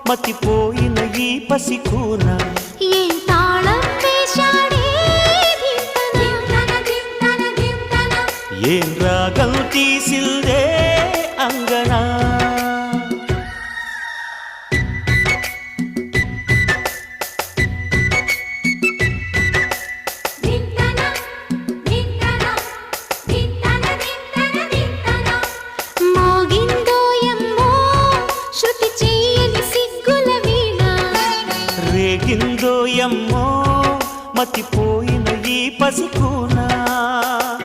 మతిపోయిన ఈ పసికూన ఏం తాళం వేశాడే ఏం రాగం తీసిందే అంగనా మోగిందో యమ్మో శృతి చెయ్యని సిగ్గుల వీణ రేగిందో యమ్మో మతిపోయిన ఈ పసికూన